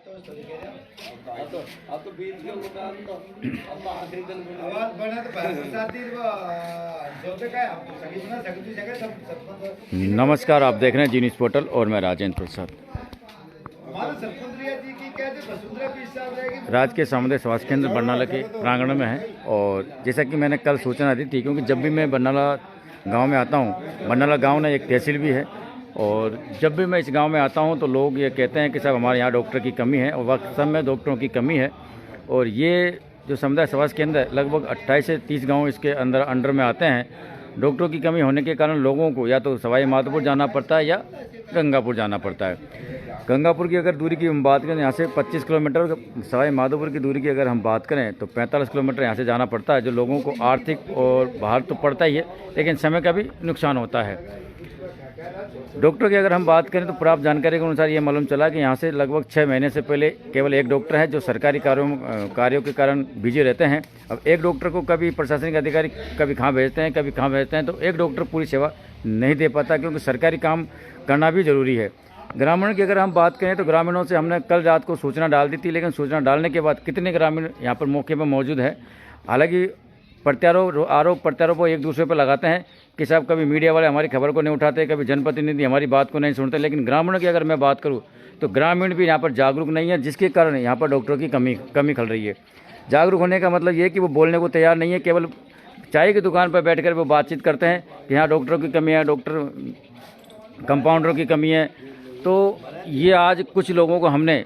नमस्कार, आप देख रहे हैं जी न्यूज़ पोर्टल और मैं राजेंद्र प्रसाद। राज्य के सामुदायिक स्वास्थ्य केंद्र बरनाला के प्रांगण में है और जैसा कि मैंने कल सूचना दी थी, क्योंकि जब भी मैं बरनाला गांव में आता हूं, बरनाला गांव ना एक तहसील भी है, और जब भी मैं इस गांव में आता हूं तो लोग ये कहते हैं कि साहब हमारे यहाँ डॉक्टर की कमी है, और वास्तव में डॉक्टरों की कमी है। और ये जो समुदाय स्वास्थ्य केंद्र है, लगभग 28 से 30 गाँव इसके अंडर में आते हैं। डॉक्टरों की कमी होने के कारण लोगों को या तो सवाई माधोपुर जाना पड़ता है या गंगापुर जाना पड़ता है। गंगापुर की अगर दूरी की हम बात करें, यहाँ से 25 किलोमीटर, सवाई माधोपुर की दूरी की अगर हम बात करें तो 45 किलोमीटर यहाँ से जाना पड़ता है, जो लोगों को आर्थिक और बाहर तो पड़ता ही है, लेकिन समय का भी नुकसान होता है। डॉक्टर की अगर हम बात करें तो प्राप्त जानकारी के अनुसार ये मालूम चला कि यहाँ से लगभग 6 महीने से पहले केवल एक डॉक्टर है जो सरकारी कार्यों के कारण बिजी रहते हैं। अब एक डॉक्टर को कभी प्रशासनिक अधिकारी कभी कहाँ भेजते हैं, कभी कहाँ भेजते हैं, तो एक डॉक्टर पूरी सेवा नहीं दे पाता, क्योंकि सरकारी काम करना भी जरूरी है। ग्रामीण की अगर हम बात करें तो ग्रामीणों से हमने कल रात को सूचना डाल दी थी, लेकिन सूचना डालने के बाद कितने ग्रामीण यहाँ पर मौके पर मौजूद है। हालांकि आरोप प्रत्यारोप एक दूसरे पर लगाते हैं कि साहब कभी मीडिया वाले हमारी खबर को नहीं उठाते, कभी जनप्रतिनिधि हमारी बात को नहीं सुनते, लेकिन ग्रामीणों की अगर मैं बात करूं तो ग्रामीण भी यहाँ पर जागरूक नहीं है, जिसके कारण यहाँ पर डॉक्टरों की कमी खल रही है। जागरूक होने का मतलब ये कि वो बोलने को तैयार नहीं है, केवल चाय की दुकान पर बैठकर वो बातचीत करते हैं कि यहाँ डॉक्टरों की कमी है, कंपाउंडरों की कमी है। तो ये आज कुछ लोगों को हमने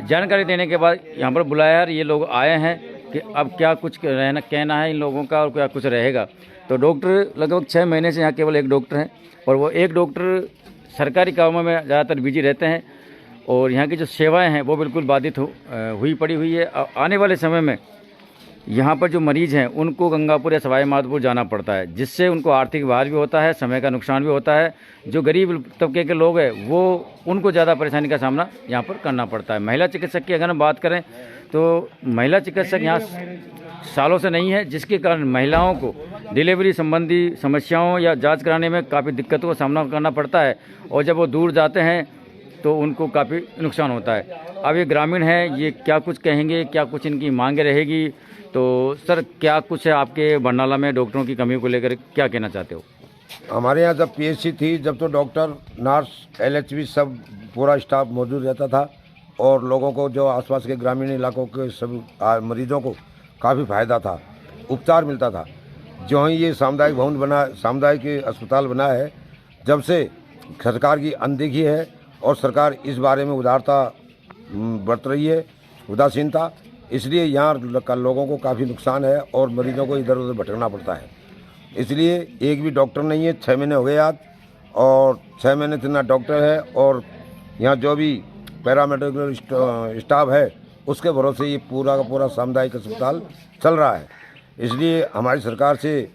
जानकारी देने के बाद यहाँ पर बुलाया है। ये लोग आए हैं कि अब क्या कुछ कहना है इन लोगों का और क्या कुछ रहेगा। तो डॉक्टर लगभग 6 महीने से यहाँ केवल एक डॉक्टर हैं, और वो एक डॉक्टर सरकारी कामों में ज़्यादातर बिजी रहते हैं, और यहाँ की जो सेवाएं हैं वो बिल्कुल बाधित हुई पड़ी हुई है। आने वाले समय में यहाँ पर जो मरीज़ हैं उनको गंगापुर या सवाई माधोपुर जाना पड़ता है, जिससे उनको आर्थिक भार भी होता है, समय का नुकसान भी होता है। जो गरीब तबके के लोग हैं वो उनको ज़्यादा परेशानी का सामना यहाँ पर करना पड़ता है। महिला चिकित्सक की अगर हम बात करें तो महिला चिकित्सक यहाँ सालों से नहीं है, जिसके कारण महिलाओं को डिलीवरी संबंधी समस्याओं या जांच कराने में काफ़ी दिक्कतों का सामना करना पड़ता है, और जब वो दूर जाते हैं तो उनको काफ़ी नुकसान होता है। अब ये ग्रामीण है, ये क्या कुछ कहेंगे, क्या कुछ इनकी मांगे रहेगी। तो सर, क्या कुछ है आपके बरनाला में डॉक्टरों की कमी को लेकर क्या कहना चाहते हो? हमारे यहाँ जब पीएचसी थी, जब तो डॉक्टर, नर्स, एलएचबी सब पूरा स्टाफ मौजूद रहता था, और लोगों को जो आसपास के ग्रामीण इलाकों के सब मरीजों को काफ़ी फायदा था, उपचार मिलता था। जो ही ये सामुदायिक भवन बना, सामुदायिक अस्पताल बना है, जब से सरकार की अनदेखी है और सरकार इस बारे में उदारता बरत रही है, उदासीनता, इसलिए यहाँ लोगों को काफ़ी नुकसान है और मरीजों को इधर उधर भटकना पड़ता है। इसलिए एक भी डॉक्टर नहीं है, 6 महीने हो गए आज, और 6 महीने से ना डॉक्टर है, और यहाँ जो भी पैरामेडिकल स्टाफ है उसके भरोसे ये पूरा का पूरा सामुदायिक अस्पताल चल रहा है। इसलिए हमारी सरकार से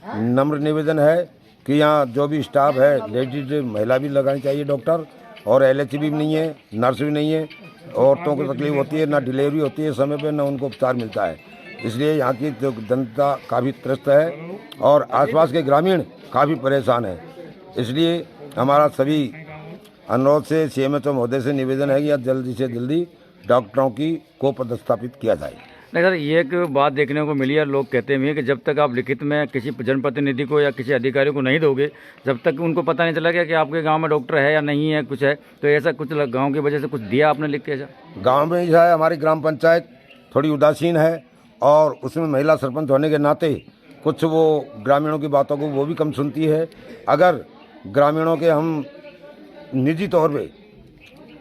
नम्र निवेदन है कि यहाँ जो भी स्टाफ है, लेडीज महिला भी लगानी चाहिए डॉक्टर, और एलएचबी भी नहीं है, नर्स भी नहीं है। औरतों को तकलीफ होती है, ना डिलीवरी होती है समय पे, ना उनको उपचार मिलता है। इसलिए यहाँ की जो जनता काफ़ी त्रस्त है और आसपास के ग्रामीण काफ़ी परेशान है। इसलिए हमारा सभी अनुरोध से सीएमएचओ महोदय से निवेदन है कि यह जल्दी से जल्दी डॉक्टरों को पदस्थापित किया जाए। नहीं सर, ये एक बात देखने को मिली है, लोग कहते हैं कि जब तक आप लिखित में किसी जनप्रतिनिधि को या किसी अधिकारी को नहीं दोगे, जब तक उनको पता नहीं चला गया कि आपके गांव में डॉक्टर है या नहीं है, कुछ है, तो ऐसा कुछ गांव की वजह से कुछ दिया आपने लिख के? गाँव में जो है हमारी ग्राम पंचायत थोड़ी उदासीन है, और उसमें महिला सरपंच होने के नाते कुछ वो ग्रामीणों की बातों को वो भी कम सुनती है। अगर ग्रामीणों के हम निजी तौर पे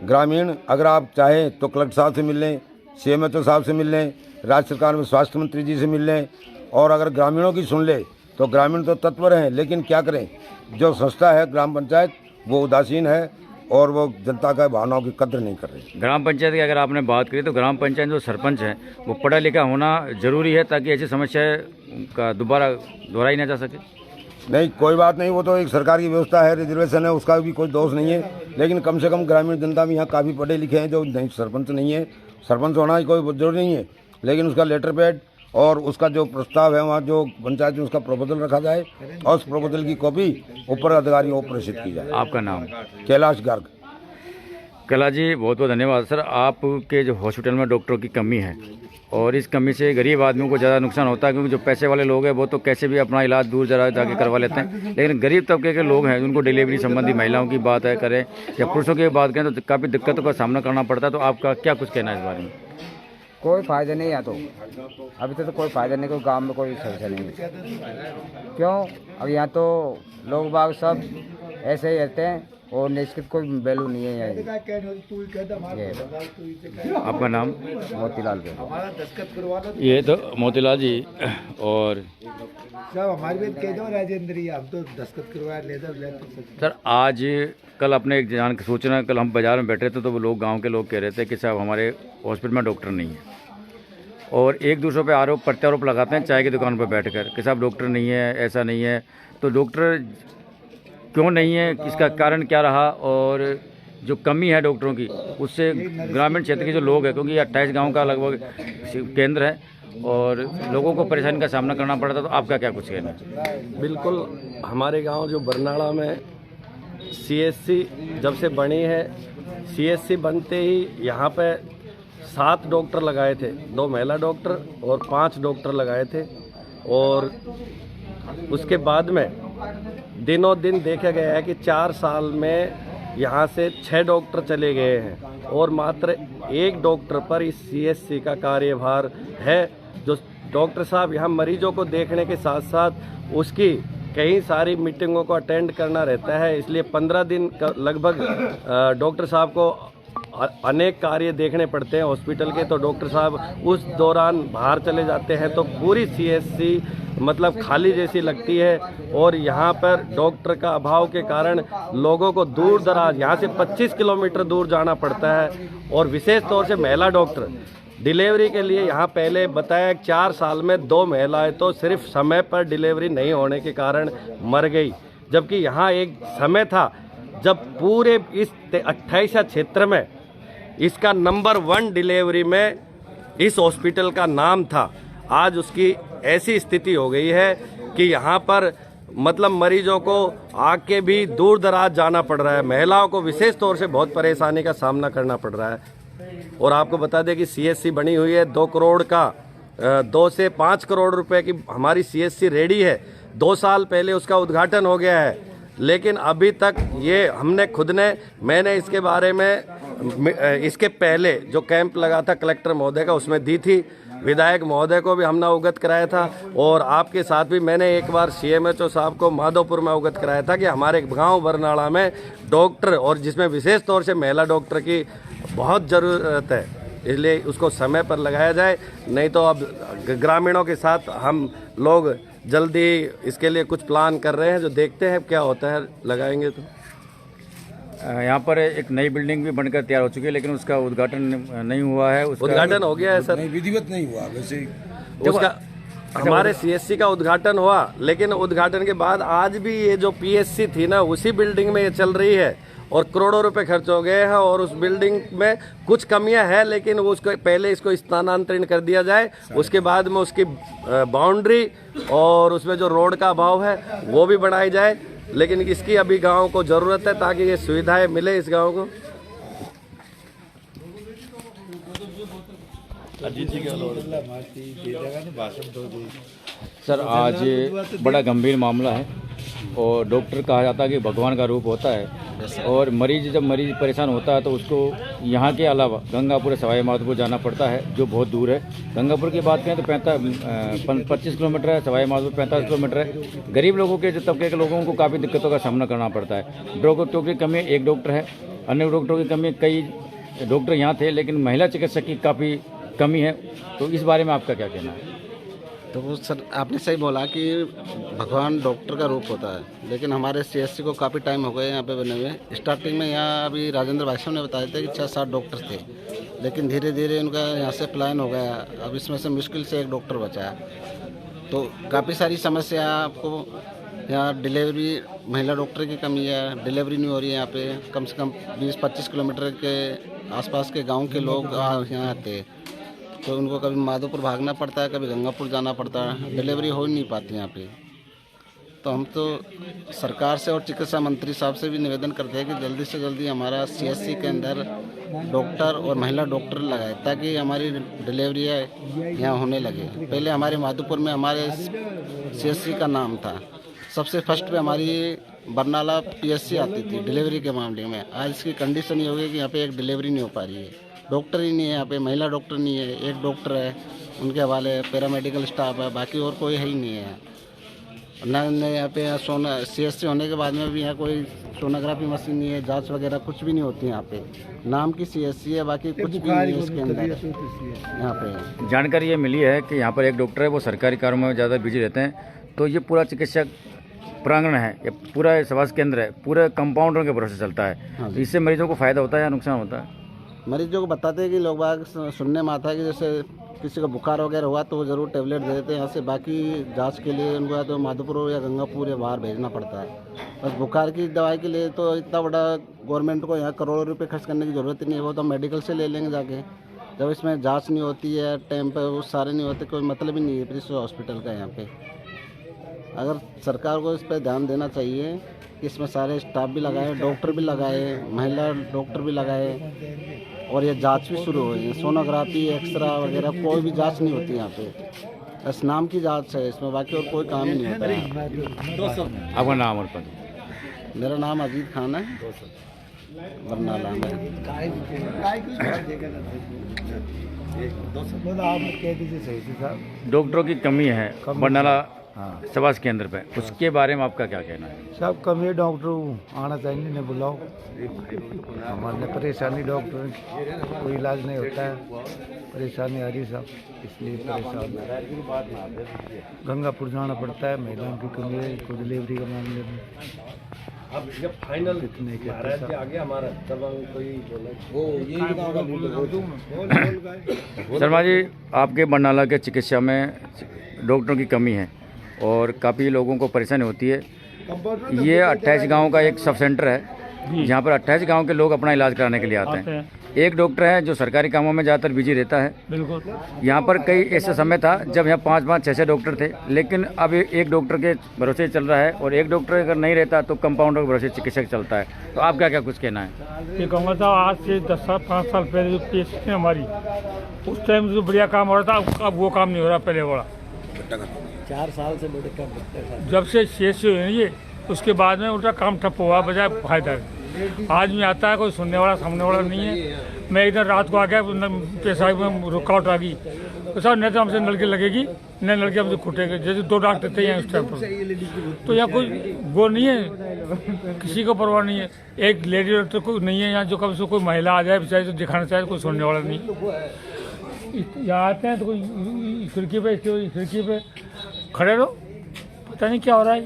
ग्रामीण, अगर आप चाहें तो कलेक्टर साहब से मिल लें, सीएमएचओ साहब से मिल लें, राज्य सरकार में स्वास्थ्य मंत्री जी से मिल लें, और अगर ग्रामीणों की सुन ले तो ग्रामीण तो तत्पर हैं, लेकिन क्या करें, जो संस्था है ग्राम पंचायत वो उदासीन है और वो जनता का भावनाओं की कद्र नहीं कर रही। ग्राम पंचायत की अगर आपने बात करी तो ग्राम पंचायत जो सरपंच है वो पढ़ा लिखा होना जरूरी है, ताकि ऐसी समस्याएं का दोबारा दोहराई ना जा सके। नहीं, कोई बात नहीं, वो तो एक सरकार की व्यवस्था है, रिजर्वेशन है, उसका भी कोई दोष नहीं है, लेकिन कम से कम ग्रामीण जनता में यहाँ काफ़ी पढ़े लिखे हैं जो नहीं, सरपंच नहीं है। सरपंच होना ही कोई जरूरी नहीं है, लेकिन उसका लेटर पैड और उसका जो प्रस्ताव है वहाँ जो पंचायत में उसका प्रपोजल रखा जाए, और उस प्रपोजल की कॉपी ऊपर अधिकारियों को प्रेषित की जाए। आपका नाम? कैलाश गर्ग। कैलाश जी बहुत बहुत धन्यवाद। सर आपके जो हॉस्पिटल में डॉक्टरों की कमी है और इस कमी से गरीब आदमियों को ज़्यादा नुकसान होता है, क्योंकि जो पैसे वाले लोग हैं वो तो कैसे भी अपना इलाज दूर जरा जाके करवा लेते हैं, लेकिन गरीब तबके के लोग हैं उनको डिलीवरी संबंधी महिलाओं की बात है करें या पुरुषों की बात करें तो काफ़ी दिक्कतों का सामना करना पड़ता है। तो आपका क्या कुछ कहना है इस बारे में? कोई फ़ायदा नहीं है, तो अभी तो कोई फ़ायदा नहीं, कोई गांव में कोई समस्या नहीं है। क्यों? अब यहाँ तो लोग बाग सब ऐसे ही रहते हैं और निश्चित कोई वैल्यू नहीं है यहाँ। आपका नाम? मोतीलाल के। ये तो मोतीलाल जी। और सर आज कल अपने एक जान सूचना, कल हम बाजार में बैठे थे तो वो लोग गांव के लोग कह रहे थे कि साहब हमारे हॉस्पिटल में डॉक्टर नहीं है, और एक दूसरों पे आरोप प्रत्यारोप लगाते हैं चाय की दुकान पर बैठकर कि साहब डॉक्टर नहीं है, ऐसा नहीं है। तो डॉक्टर क्यों नहीं है, इसका कारण क्या रहा, और जो कमी है डॉक्टरों की उससे ग्रामीण क्षेत्र के जो लोग हैं, क्योंकि 28 गांव का लगभग केंद्र है और लोगों को परेशानी का सामना करना पड़ता है, तो आपका क्या कुछ कहना है? बिल्कुल, हमारे गांव जो बरनाला में सीएससी जब से बनी है, सीएससी बनते ही यहाँ पे 7 डॉक्टर लगाए थे, 2 महिला डॉक्टर और 5 डॉक्टर लगाए थे। और उसके बाद में दिनों दिन देखा गया है कि 4 साल में यहाँ से 6 डॉक्टर चले गए हैं और मात्र 1 डॉक्टर पर इस सीएससी का कार्यभार है। जो डॉक्टर साहब यहाँ मरीजों को देखने के साथ साथ उसकी कई सारी मीटिंगों को अटेंड करना रहता है, इसलिए 15 दिन लगभग डॉक्टर साहब को अनेक कार्य देखने पड़ते हैं हॉस्पिटल के। तो डॉक्टर साहब उस दौरान बाहर चले जाते हैं तो पूरी सीएससी मतलब खाली जैसी लगती है। और यहाँ पर डॉक्टर का अभाव के कारण लोगों को दूर दराज यहाँ से 25 किलोमीटर दूर जाना पड़ता है। और विशेष तौर से महिला डॉक्टर डिलीवरी के लिए यहाँ पहले बताया 4 साल में 2 महिलाएं तो सिर्फ समय पर डिलीवरी नहीं होने के कारण मर गई, जबकि यहाँ एक समय था जब पूरे इस 28 क्षेत्र में इसका नंबर 1 डिलीवरी में इस हॉस्पिटल का नाम था। आज उसकी ऐसी स्थिति हो गई है कि यहाँ पर मतलब मरीजों को आके भी दूर दराज जाना पड़ रहा है, महिलाओं को विशेष तौर से बहुत परेशानी का सामना करना पड़ रहा है। और आपको बता दें कि सीएससी बनी हुई है 2 करोड़ का, 2 से 5 करोड़ रुपए की हमारी सीएससी रेडी है। 2 साल पहले उसका उद्घाटन हो गया है, लेकिन अभी तक ये मैंने इसके बारे में इसके पहले जो कैंप लगा था कलेक्टर महोदय का उसमें दी थी, विधायक महोदय को भी हमने अवगत कराया था, और आपके साथ भी मैंने एक बार सीएमएचओ साहब को माधोपुर में अवगत कराया था कि हमारे गांव बरनाला में डॉक्टर और जिसमें विशेष तौर से महिला डॉक्टर की बहुत ज़रूरत है, इसलिए उसको समय पर लगाया जाए। नहीं तो अब ग्रामीणों के साथ हम लोग जल्दी इसके लिए कुछ प्लान कर रहे हैं, जो देखते हैं क्या होता है, लगाएंगे। तो यहाँ पर एक नई बिल्डिंग भी बनकर तैयार हो चुकी है, लेकिन उसका उद्घाटन नहीं हुआ है। उद्घाटन हो गया है सर, विधिवत नहीं हुआ वैसे उसका हमारे सीएससी का उद्घाटन हुआ, लेकिन उद्घाटन के बाद आज भी ये जो पीएससी थी ना उसी बिल्डिंग में ये चल रही है और करोड़ों रुपए खर्च हो गए हैं। और उस बिल्डिंग में कुछ कमियां हैं, लेकिन उसको पहले इसको स्थानांतरण कर दिया जाए, उसके बाद में उसकी बाउंड्री और उसमें जो रोड का अभाव है वो भी बढ़ाई जाए। लेकिन इसकी अभी गांव को ज़रूरत है ताकि ये सुविधाएं मिले इस गांव को। सर आज बड़ा गंभीर मामला है और डॉक्टर कहा जाता है कि भगवान का रूप होता है, और जब मरीज परेशान होता है तो उसको यहाँ के अलावा गंगापुर सवाई माधोपुर जाना पड़ता है, जो बहुत दूर है। गंगापुर की बात करें तो 25 किलोमीटर है, सवाई माधोपुर 45 किलोमीटर है। गरीब लोगों के जो तबके के लोगों को काफ़ी दिक्कतों का सामना करना पड़ता है। डॉक्टरों की कमी, एक डॉक्टर है, अन्य डॉक्टरों की कमी, कई डॉक्टर यहाँ थे लेकिन महिला चिकित्सक की काफ़ी कमी है। तो इस बारे में आपका क्या कहना है? तो वो सर आपने सही बोला कि भगवान डॉक्टर का रूप होता है, लेकिन हमारे सीएससी को काफ़ी टाइम हो गए यहाँ पे बने हुए। स्टार्टिंग में यहाँ अभी राजेंद्र भाई साहब ने बताया था कि 6-7 डॉक्टर थे, लेकिन धीरे धीरे उनका यहाँ से प्लान हो गया। अब इसमें से मुश्किल से 1 डॉक्टर बचा है। तो काफ़ी सारी समस्या आपको यहाँ डिलीवरी, महिला डॉक्टर की कमी है, डिलीवरी नहीं हो रही है यहाँ पे। कम से कम 20-25 किलोमीटर के आसपास के गाँव के लोग यहाँ आते हैं, तो उनको कभी माधोपुर भागना पड़ता है, कभी गंगापुर जाना पड़ता है, डिलीवरी हो नहीं पाती यहाँ पे। तो हम तो सरकार से और चिकित्सा मंत्री साहब से भी निवेदन करते हैं कि जल्दी से जल्दी हमारा सीएससी के अंदर डॉक्टर और महिला डॉक्टर लगाए, ताकि हमारी डिलीवरी यहाँ होने लगे। पहले हमारे माधोपुर में हमारे सीएससी का नाम था, सबसे फर्स्ट पे हमारी बरनाला पीएससी आती थी डिलीवरी के मामले में। आज इसकी कंडीशन ये हो गई कि यहाँ पे एक डिलीवरी नहीं हो पा रही है, डॉक्टर ही नहीं है यहाँ पे, महिला डॉक्टर नहीं है, एक डॉक्टर है, उनके हवाले पैरामेडिकल स्टाफ है, बाकी और कोई है ही नहीं है। ना यहाँ पे सीएससी होने के बाद में भी यहाँ कोई सोनोग्राफी मशीन नहीं है, जांच वगैरह कुछ भी नहीं होती यहाँ पे। नाम की सीएससी है, बाकी कुछ भी नहीं है इसके अंदर यहाँ पे। जानकारी ये मिली है कि यहाँ पर एक डॉक्टर है, वो सरकारी कारों में ज़्यादा बिजी रहते हैं, तो ये पूरा चिकित्सक प्रांगण है, ये पूरा स्वास्थ्य केंद्र है, पूरे कंपाउंडरों के भरोसे चलता है। हाँ तो इससे मरीजों को फ़ायदा होता है या नुकसान होता है? मरीजों को बताते हैं कि लोग बाग सुनने में आता है कि जैसे किसी का बुखार वगैरह हुआ तो वो ज़रूर टेबलेट दे देते हैं यहाँ से, बाकी जांच के लिए उनको या तो माधोपुर या गंगापुर या बाहर भेजना पड़ता है। बस बुखार की दवाई के लिए तो इतना बड़ा गवर्नमेंट को यहाँ करोड़ों रुपए खर्च करने की ज़रूरत ही नहीं है, वो तो मेडिकल से ले लेंगे जाके। जब इसमें जाँच नहीं होती है, टाइम पर वो सारे नहीं होते, कोई मतलब ही नहीं है इस हॉस्पिटल का यहाँ पे। अगर सरकार को इस पर ध्यान देना चाहिए कि इसमें सारे स्टाफ भी लगाए, डॉक्टर भी लगाए, महिला डॉक्टर भी लगाए, और ये जांच भी शुरू हुई है। सोनोग्राफी, एक्सरा वगैरह कोई भी जांच नहीं होती यहाँ पे, बस नाम की जांच है इसमें, बाकी और कोई काम ही नहीं होता है। आपका नाम और पद? मेरा नाम अजीत खान है, बरनाला में। डॉक्टरों की कमी है बरनाला स्वास्थ्य केंद्र पे, उसके बारे में आपका क्या कहना है? सब कमी है, डॉक्टर आना चाहिए, नहीं बुलाओ, हमारे परेशानी डॉक्टर कोई इलाज नहीं होता है, परेशानी आ रही सब, इसलिए परेशान गंगापुर जाना पड़ता है। महिलाओं की कमी है को डिलीवरी के मामले में। अब जब फाइनल महाराज जी आगे हमारा तब हम कोई शर्मा जी, आपके बरनाला के चिकित्सा में डॉक्टरों की कमी है और काफ़ी लोगों को परेशानी होती है। ये 28 गांव का एक सब सेंटर है जहाँ पर 28 गांव के लोग अपना इलाज कराने के लिए आते हैं। एक डॉक्टर है जो सरकारी कामों में ज़्यादातर बिजी रहता है। बिल्कुल। यहाँ पर कई ऐसा समय था जब यहाँ 5-5, 6-6 डॉक्टर थे, लेकिन अब एक डॉक्टर के भरोसे चल रहा है, और एक डॉक्टर अगर नहीं रहता तो कंपाउंडर के भरोसे चिकित्सक चलता है। तो आप क्या क्या कुछ कहना है? ये कहूँगा था, आज से 10-5 साल पहले जो पीएससी थी हमारी, उस टाइम जो बढ़िया काम हो रहा था, अब वो काम नहीं हो रहा पहले वाला। 4 साल से बड़े काम जब से सीएससी हुई है उसके बाद में उल्टा काम ठप हुआ, बजाय फायदा है। आदमी आता है, कोई सुनने वाला सामने वाला नहीं है। मैं इधर रात को आ गया, पेशाब में रुकावट आ गई, तो सर नहीं तो हमसे नलकी लगेगी, नहीं नलकी हमसे खुटेगी। जैसे 2 डॉक्टर थे यहाँ उस टाइम पर, तो यहाँ कोई वो नहीं है, किसी को परवाह नहीं है। एक लेडी डॉक्टर को नहीं है यहाँ, जो कभी से कोई महिला आ जाए बेचारी तो दिखाना चाहे, कोई सुनने वाला नहीं। यहाँ आते हैं तो कोई खिड़की पे खड़े रहो, पता नहीं क्या हो रहा है।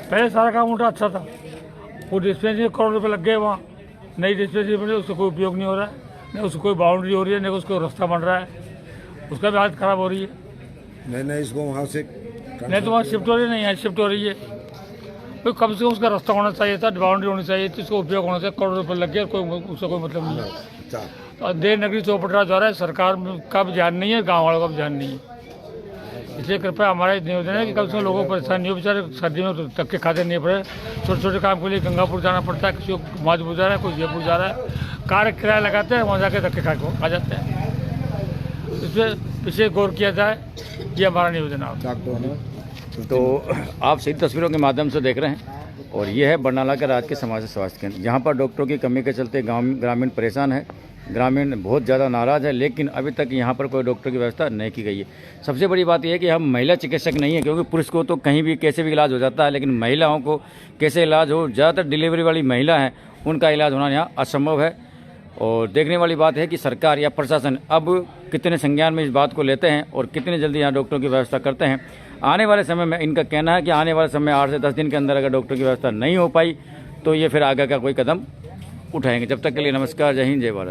पहले सारा काम उल्टा अच्छा था, वो डिस्पेंसरी करोड़ रुपए लग गए, वहाँ नई डिस्पेंसरी बनी, उसका कोई उपयोग नहीं हो रहा है, नहीं उसको कोई बाउंड्री हो रही है, नहीं उसको रास्ता बन रहा है, उसका भी हालत ख़राब हो रही है। नहीं इसको वहाँ से नहीं तो वहाँ शिफ्ट हो रही नहीं है, शिफ्ट हो रही है। भाई कम से कम उसका रास्ता होना चाहिए था, बाउंड्री होनी चाहिए थी, उसका उपयोग होना चाहिए। करोड़ रुपये लग गए, कोई उसका कोई मतलब नहीं है। तो देवनागरी चौपटा जा रहा है, सरकार का भी ध्यान नहीं है, गाँव वालों का भी ध्यान नहीं है। इसलिए कृपया हमारा निवेदन है कि कम से कम लोगों को परेशानी हो, बेचारे सर्दी में धक्के खाते नहीं पड़े। छोटे छोटे काम के लिए गंगापुर जाना पड़ता है, किसी को माधोपुर जा रहा है, कोई जयपुर जा रहा है, कार किराया लगाते हैं, वहाँ जाके धक्के खा जाते हैं। इस पर पीछे गौर किया जाए, ये हमारा निवेदन है। तो आप सही तस्वीरों के माध्यम से देख रहे हैं, और ये है बरनाला का राजकीय समाज स्वास्थ्य केंद्र, जहाँ पर डॉक्टरों की कमी के चलते ग्रामीण परेशान है, ग्रामीण बहुत ज़्यादा नाराज़ है, लेकिन अभी तक यहाँ पर कोई डॉक्टर की व्यवस्था नहीं की गई है। सबसे बड़ी बात यह है कि हम महिला चिकित्सक नहीं है, क्योंकि पुरुष को तो कहीं भी कैसे भी इलाज हो जाता है, लेकिन महिलाओं को कैसे इलाज हो, ज़्यादातर डिलीवरी वाली महिला हैं, उनका इलाज होना यहाँ असंभव है। और देखने वाली बात है कि सरकार या प्रशासन अब कितने संज्ञान में इस बात को लेते हैं और कितने जल्दी यहाँ डॉक्टरों की व्यवस्था करते हैं। आने वाले समय में इनका कहना है कि आने वाले समय 8 से 10 दिन के अंदर अगर डॉक्टर की व्यवस्था नहीं हो पाई तो ये फिर आगे का कोई कदम उठाएंगे। जब तक के लिए नमस्कार, जय हिंद, जय भारत।